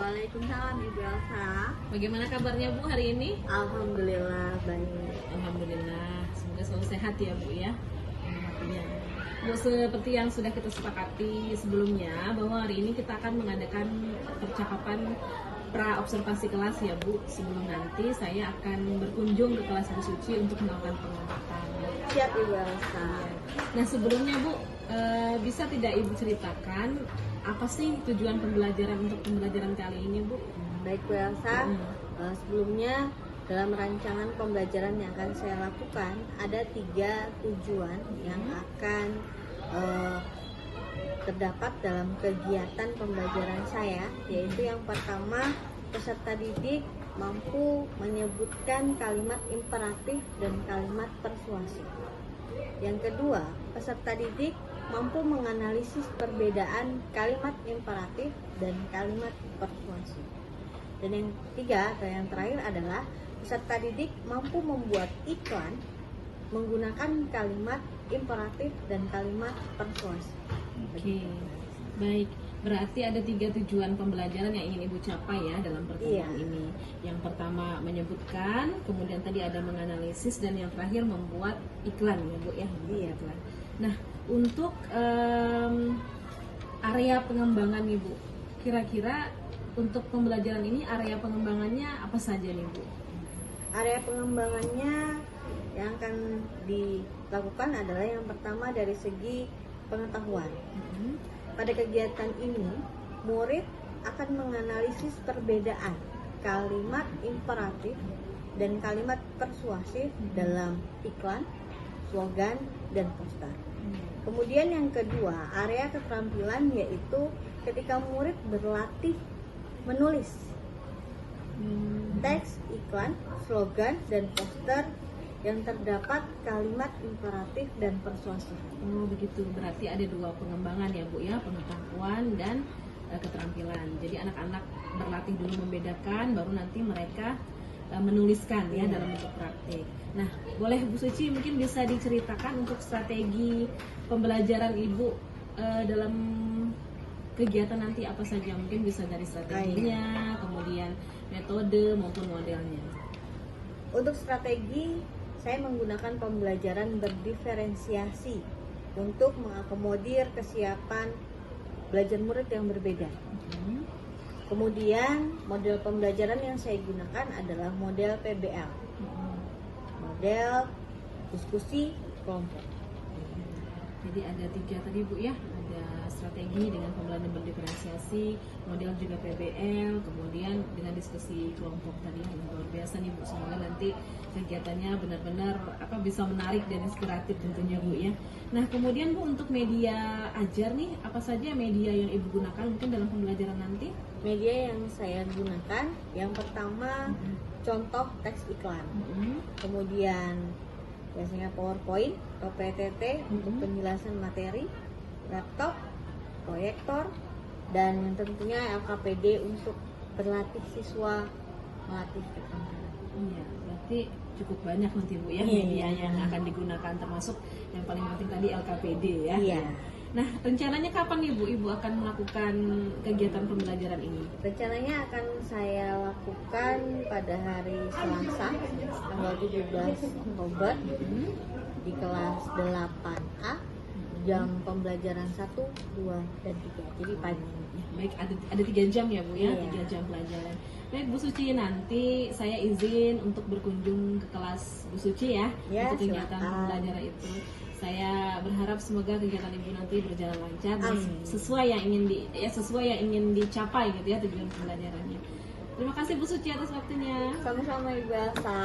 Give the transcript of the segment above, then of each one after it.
Waalaikumsalam Ibu Elsa. Bagaimana kabarnya Bu hari ini? Alhamdulillah baik. Alhamdulillah, semoga selalu sehat ya Bu ya. Hatinya. Bu, seperti yang sudah kita sepakati sebelumnya bahwa hari ini kita akan mengadakan percakapan pra observasi kelas ya Bu. Sebelum nanti saya akan berkunjung ke kelas Bu Suci untuk melakukan pengamatan. Siap Ibu Elsa. Nah sebelumnya Bu, bisa tidak Ibu ceritakan apa sih tujuan pembelajaran untuk pembelajaran kali ini Bu? Baik Bu Elsa. Sebelumnya dalam rancangan pembelajaran yang akan saya lakukan ada 3 tujuan yang akan terdapat dalam kegiatan pembelajaran saya, yaitu yang pertama, peserta didik mampu menyebutkan kalimat imperatif dan kalimat persuasif. Yang kedua, peserta didik mampu menganalisis perbedaan kalimat imperatif dan kalimat persuasif. Dan yang ketiga atau yang terakhir adalah peserta didik mampu membuat iklan menggunakan kalimat imperatif dan kalimat persuasif. Oke, baik. Berarti ada 3 tujuan pembelajaran yang ingin Ibu capai ya dalam pertemuan ini. Yang pertama menyebutkan, kemudian tadi ada menganalisis, dan yang terakhir membuat iklan ya Bu ya. Iklan. Nah, untuk area pengembangan nih Bu, kira-kira untuk pembelajaran ini area pengembangannya apa saja nih Bu? Area pengembangannya yang akan dilakukan adalah yang pertama dari segi pengetahuan. Pada kegiatan ini, murid akan menganalisis perbedaan kalimat imperatif dan kalimat persuasif dalam iklan, slogan, dan poster. Kemudian yang kedua, area keterampilan, yaitu ketika murid berlatih menulis teks iklan, slogan, dan poster yang terdapat kalimat imperatif dan persuasif. Oh begitu, berarti ada 2 pengembangan ya Bu ya, pengetahuan dan keterampilan. Jadi anak-anak berlatih dulu membedakan, baru nanti mereka menuliskan ya dalam bentuk praktik. Nah, boleh Bu Suci mungkin bisa diceritakan untuk strategi pembelajaran Ibu dalam kegiatan nanti apa saja, mungkin bisa dari strateginya, kemudian metode maupun modelnya. Untuk strategi, saya menggunakan pembelajaran berdiferensiasi untuk mengakomodir kesiapan belajar murid yang berbeda. Kemudian model pembelajaran yang saya gunakan adalah model PBL, model diskusi kelompok. Jadi ada 3 tadi Bu ya, ada strategi dengan pembelajaran berdiferensiasi, model juga PBL, kemudian dengan diskusi kelompok tadi. Luar biasa nih Bu, semoga nanti kegiatannya benar-benar bisa menarik dan inspiratif tentunya Bu ya. Nah kemudian Bu, untuk media ajar nih, apa saja media yang Ibu gunakan mungkin dalam pembelajaran nanti? Media yang saya gunakan, yang pertama contoh teks iklan, kemudian biasanya PowerPoint atau PTT untuk penjelasan materi, laptop, proyektor, dan yang tentunya LKPD untuk berlatih siswa melatih keterampilan. Iya, berarti cukup banyak nanti Bu ya media yang akan digunakan, termasuk yang paling penting tadi LKPD ya. Iya. Nah, rencananya kapan nih Bu Ibu akan melakukan kegiatan pembelajaran ini? Rencananya akan saya lakukan pada hari Selasa, tanggal 17 Oktober di kelas 8A, jam pembelajaran 1, 2, dan 3. Jadi pagi. Baik, ada 3 jam ya Bu ya, Iya. 3 jam pelajaran. Baik Bu Suci, nanti saya izin untuk berkunjung ke kelas Bu Suci ya, untuk kegiatan pembelajaran itu. Saya berharap semoga kegiatan Ibu nanti berjalan lancar dan sesuai yang ingin dicapai gitu ya tujuan pembelajarannya. Terima kasih Bu Suci atas waktunya. Sama-sama Ibu Elsa.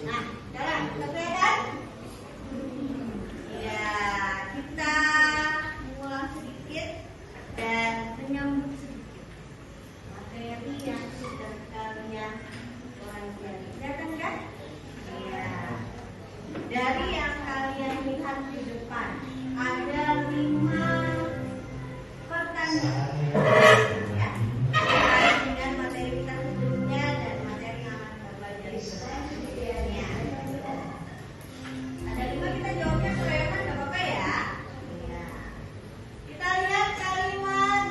Nah, jalan, kelihatan? Ya, kita mengulang sedikit dan menyambut sedikit materi yang sudah kalian pelajari. Kelihatan kan? Ya. Dari yang kalian lihat di depan, ada 5 pertanyaan. Ya. Dengan materi kita sebelumnya dan materi yang akan kita pelajari selanjutnya. Ada 5, kita jawabnya kereman nggak apa-apa ya. Ya. Kita lihat kalimat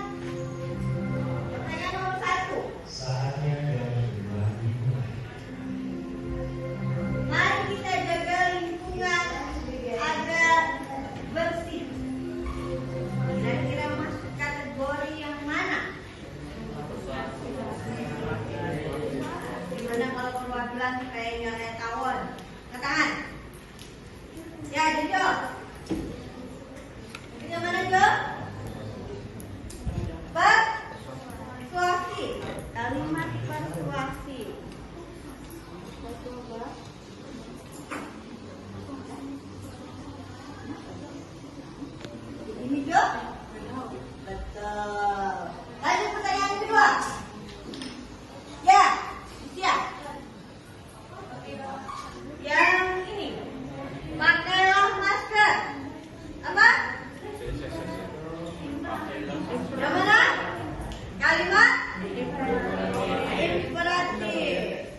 pertanyaan nomor 1. Saatnya kami dimulai. Mari kita jaga lingkungan agar bersih. Kira-kira masuk kategori yang mana? Gimana kalau perwakilan kayak Nyonya Tawon? Angkat tangan. Ya, Jojo. Yang mana, Jo? Persuasi. Kalimat persuasi. Coba. Ini, Jo? Betul. Lanjut pertanyaan kedua. Ya, siap. Yang ini, pakailah masker. Apa? Yang mana? Kalimat imperatif.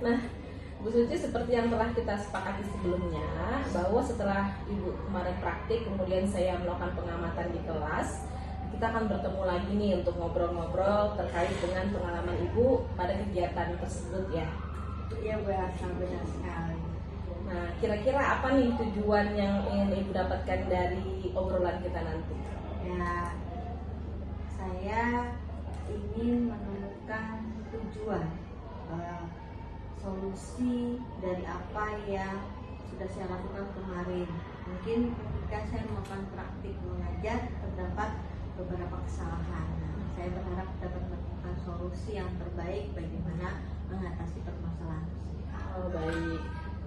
Nah, Bu Suci, seperti yang telah kita sepakati sebelumnya, bahwa setelah Ibu kemarin praktik, kemudian saya melakukan pengamatan di kelas, kita akan bertemu lagi nih untuk ngobrol-ngobrol terkait dengan pengalaman Ibu pada kegiatan tersebut ya. Iya Bu Elsa, benar sekali. Nah, kira-kira apa nih tujuan yang ingin Ibu dapatkan dari obrolan kita nanti? Ya, saya ingin menemukan tujuan, solusi dari apa yang sudah saya lakukan kemarin. Mungkin ketika saya melakukan praktik mengajar terdapat beberapa kesalahan. Nah, saya berharap dapat menemukan solusi yang terbaik bagaimana mengatasi permasalahan tersebut. Oh, baik.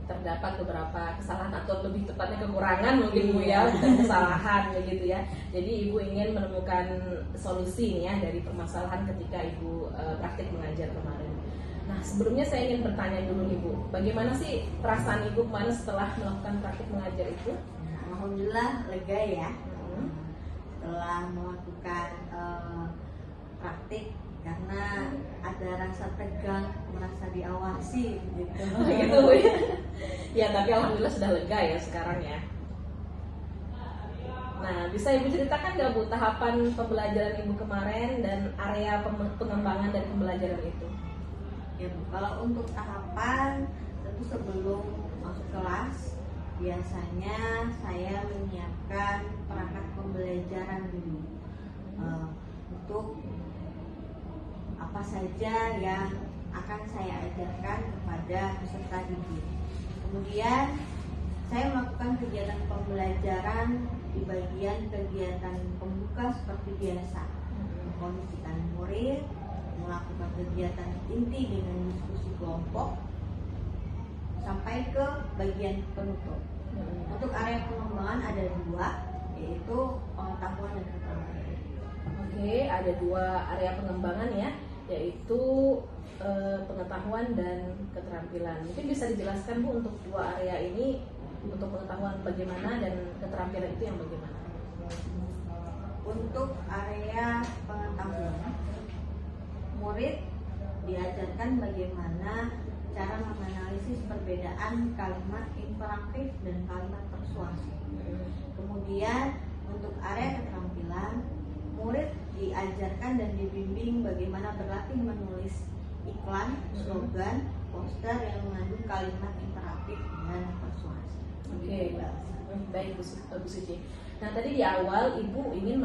Terdapat beberapa kesalahan atau lebih tepatnya kekurangan mungkin Bu ya, bukan kesalahan begitu ya. Jadi Ibu ingin menemukan solusi nih ya dari permasalahan ketika Ibu praktik mengajar kemarin. Nah, sebelumnya saya ingin bertanya dulu Ibu, bagaimana sih perasaan Ibu kemarin setelah melakukan praktik mengajar itu? Nah, alhamdulillah lega ya. Setelah melakukan praktik, karena ada rasa tegang, merasa diawasi gitu. Gitu Bu ya. Ya, tapi alhamdulillah sudah lega ya sekarang ya. Nah, bisa Ibu ceritakan nggak Bu tahapan pembelajaran Ibu kemarin dan area pengembangan dari pembelajaran itu? Ya Bu, kalau untuk tahapan tentu sebelum masuk kelas biasanya saya menyiapkan perangkat pembelajaran dulu untuk apa saja yang akan saya ajarkan kepada peserta didik. Kemudian saya melakukan kegiatan pembelajaran di bagian kegiatan pembuka seperti biasa, mengkondisikan murid, melakukan kegiatan inti dengan diskusi kelompok, sampai ke bagian penutup. Untuk area pengembangan ada dua, yaitu pengetahuan dan keterampilan. Oke, ada dua area pengembangan ya, yaitu pengetahuan dan keterampilan. Mungkin bisa dijelaskan Bu untuk dua area ini, untuk pengetahuan bagaimana dan keterampilan itu yang bagaimana? Untuk area pengetahuan, murid diajarkan bagaimana cara menganalisis perbedaan kalimat imperatif dan kalimat persuasif. Kemudian untuk area keterampilan, murid diajarkan dan dibimbing bagaimana berlatih menulis iklan, slogan, poster yang mengandung kalimat imperatif dan persuasif. Oke, baik Bu Suci. Nah, tadi di awal Ibu ingin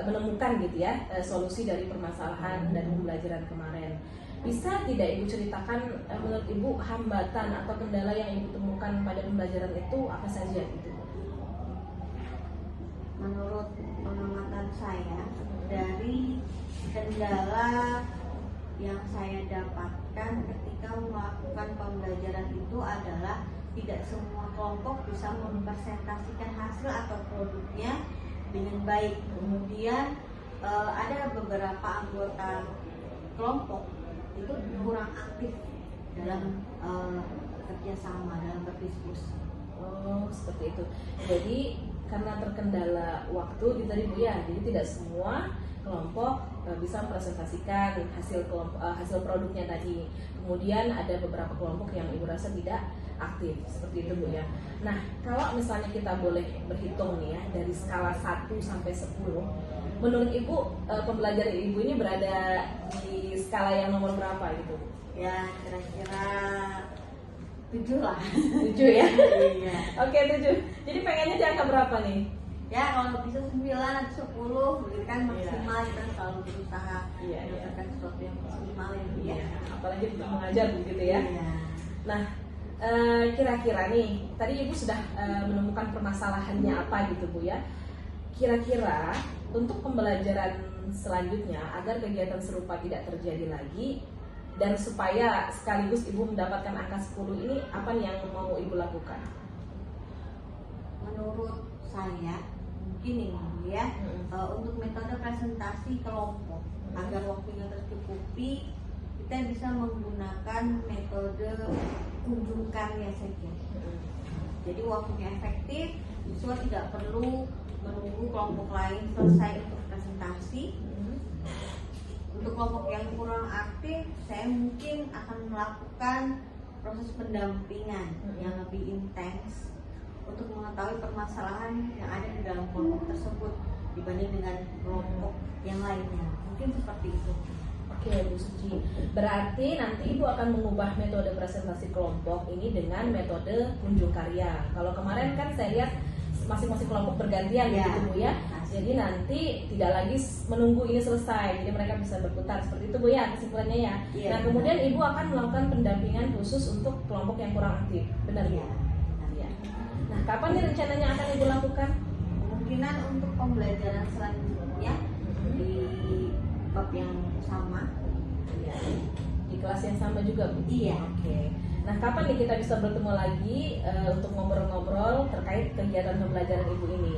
menemukan gitu ya solusi dari permasalahan dan pembelajaran kemarin. Bisa tidak Ibu ceritakan menurut Ibu hambatan atau kendala yang Ibu temukan pada pembelajaran itu apa saja gitu? Menurut pengamatan saya, dari kendala yang saya dapatkan ketika melakukan pembelajaran itu adalah tidak semua kelompok bisa mempresentasikan hasil atau produknya dengan baik. Kemudian ada beberapa anggota kelompok itu kurang aktif dalam kerjasama, dalam berdiskusi. Oh, seperti itu. Jadi karena terkendala waktu gitu tadi Bu ya, jadi tidak semua kelompok bisa mempresentasikan hasil produknya tadi. Kemudian ada beberapa kelompok yang Ibu rasa tidak aktif, seperti itu Bu ya. Nah, kalau misalnya kita boleh berhitung nih ya dari skala 1 sampai 10, menurut Ibu pembelajaran Ibu ini berada di skala yang nomor berapa gitu? Ya, kira-kira 7 lah. 7 ya? Iya. Oke, 7. Jadi pengennya di angka berapa nih? Ya, kalau bisa 9 atau 10, begitu kan maksimal. Kita selalu berusaha mendapatkan sesuatu yang maksimal ya. Apalagi untuk mengajar begitu ya. Iya. Nah, kira-kira nih, tadi Ibu sudah menemukan permasalahannya apa gitu Bu ya. Kira-kira untuk pembelajaran selanjutnya agar kegiatan serupa tidak terjadi lagi dan supaya sekaligus Ibu mendapatkan angka 10 ini, apa nih yang mau Ibu lakukan? Menurut saya mungkin ini ya, untuk metode presentasi kelompok agar waktunya tercukupi, kita bisa menggunakan metode kunjung karya saja. Jadi waktunya efektif, siswa tidak perlu menunggu kelompok lain selesai untuk presentasi. Untuk kelompok yang kurang aktif, saya mungkin akan melakukan proses pendampingan yang lebih intens untuk mengetahui permasalahan yang ada di dalam kelompok tersebut dibanding dengan kelompok yang lainnya. Mungkin seperti itu. Oke, Bu Suci. Berarti nanti Ibu akan mengubah metode presentasi kelompok ini dengan metode kunjung karya. Kalau kemarin kan saya lihat masing-masing kelompok bergantian Ya. gitu Bu ya. Jadi nanti tidak lagi menunggu ini selesai, jadi mereka bisa berputar seperti itu Bu ya kesimpulannya ya. Iya. Nah kemudian Ibu akan melakukan pendampingan khusus untuk kelompok yang kurang aktif, benar Bu? Iya. Iya. Nah kapan nih rencananya akan Ibu lakukan? Kemungkinan untuk pembelajaran selanjutnya di bab yang sama. Iya. Di kelas yang sama juga Bu? Iya. Oke. Nah kapan nih kita bisa bertemu lagi untuk ngobrol-ngobrol terkait kegiatan pembelajaran Ibu ini?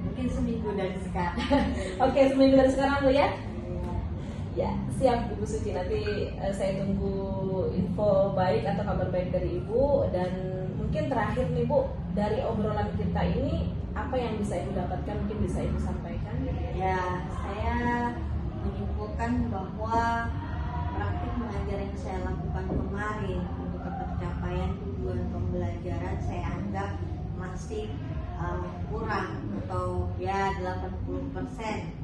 Mungkin seminggu dari sekarang. Oke, seminggu dari sekarang Bu ya? Ya, siap Ibu Suci. Nanti saya tunggu info baik atau kabar baik dari Ibu. Dan mungkin terakhir nih Bu, dari obrolan kita ini apa yang bisa Ibu dapatkan, mungkin bisa Ibu sampaikan? Ya, saya menyimpulkan bahwa praktik mengajar yang saya lakukan kemarin untuk pencapaian tujuan pembelajaran saya anggap masih kurang atau ya 80%.